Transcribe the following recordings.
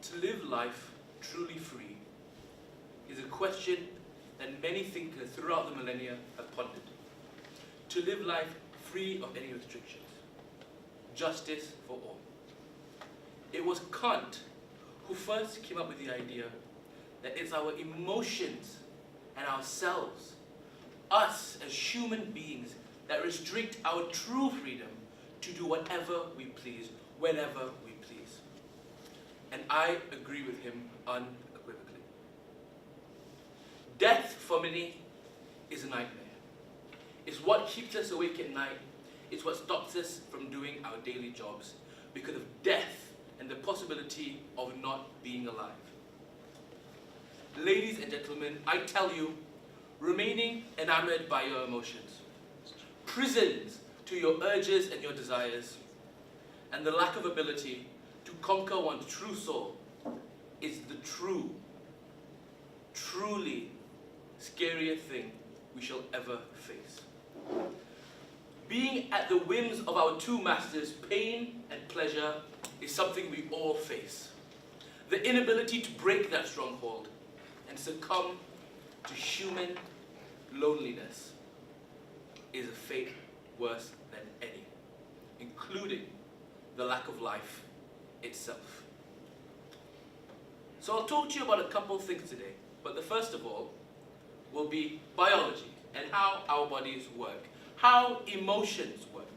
To live life truly free is a question that many thinkers throughout the millennia have pondered. To live life free of any restrictions. Justice for all. It was Kant who first came up with the idea that it's our emotions and ourselves, us as human beings, that restrict our true freedom to do whatever we please, whenever we please. And I agree with him unequivocally. Death, for many, is a nightmare. It's what keeps us awake at night. It's what stops us from doing our daily jobs because of death and the possibility of not being alive. Ladies and gentlemen, I tell you, remaining enamored by your emotions, prisons to your urges and your desires, and the lack of ability to conquer one's true soul is the truly scarier thing we shall ever face. Being at the whims of our two masters, pain and pleasure, is something we all face. The inability to break that stronghold and succumb to human loneliness is a fate worse than any, including the lack of life itself. So I'll talk to you about a couple of things today, but the first of all will be biology and how our bodies work, how emotions work.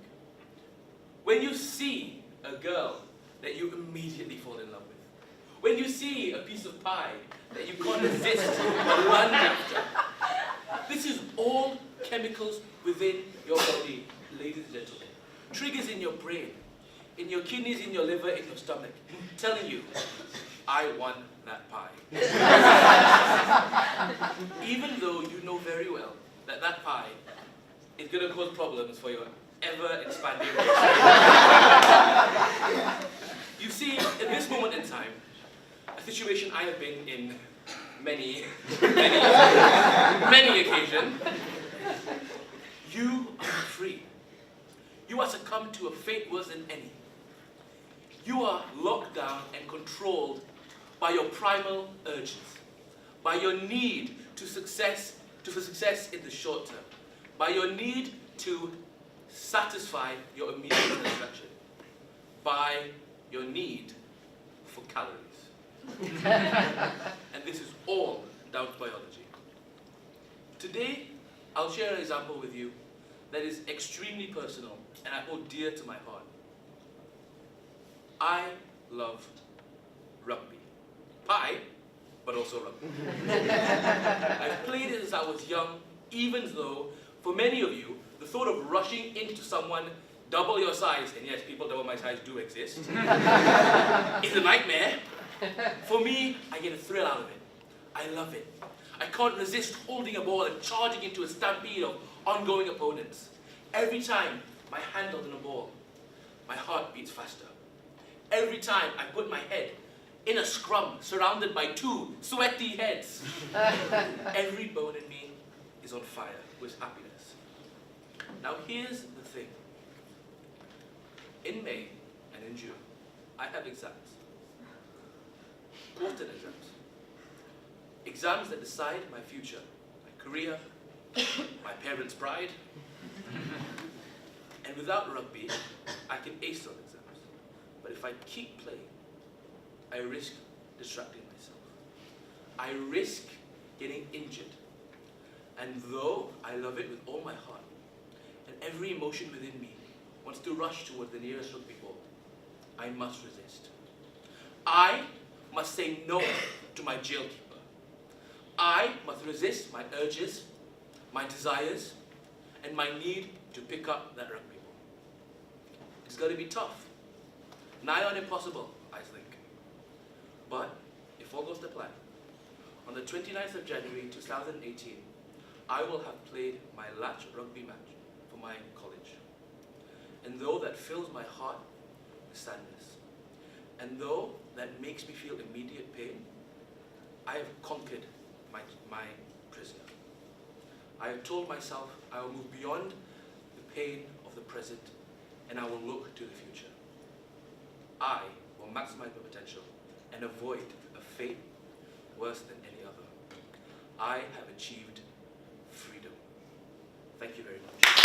When you see a girl that you immediately fall in love with, when you see a piece of pie that you can't resist but run after, this is all chemicals within your body, ladies and gentlemen. Triggers in your brain, in your kidneys, in your liver, in your stomach, telling you, I want that pie. Even though you know very well that that pie is going to cause problems for your ever-expanding relationship. You see, in this moment in time, a situation I have been in many occasions, you are free. You are succumbed to a fate worse than any. You are locked down and controlled by your primal urges, by your need for success in the short term, by your need to satisfy your immediate satisfaction, by your need for calories. And this is all down to biology. Today, I'll share an example with you that is extremely personal and I hold dear to my heart. I love rugby. Pie, but also rugby. I've played it since I was young, even though, for many of you, the thought of rushing into someone double your size, and yes, people double my size do exist, is a nightmare. For me, I get a thrill out of it. I love it. I can't resist holding a ball and charging into a stampede of ongoing opponents. Every time my hand on a ball, my heart beats faster. Every time I put my head in a scrum surrounded by two sweaty heads, every bone in me is on fire with happiness. Now here's the thing. In May and in June, I have exams. Important exams. Exams that decide my future, my career, my parents' pride. And without rugby, I can ace those exams. But if I keep playing, I risk distracting myself. I risk getting injured. And though I love it with all my heart, and every emotion within me wants to rush towards the nearest rugby ball, I must resist. I must say no to my jailkeeper. I must resist my urges, my desires, and my need to pick up that rugby ball. It's going to be tough. Nigh on impossible, I think. But if all goes to plan, on the 29th of January 2018, I will have played my last rugby match for my college. And though that fills my heart with sadness, and though that makes me feel immediate pain, I have conquered my prisoner. I have told myself I will move beyond the pain of the present and I will look to the future. I will maximize my potential and avoid a fate worse than any other. I have achieved freedom. Thank you very much.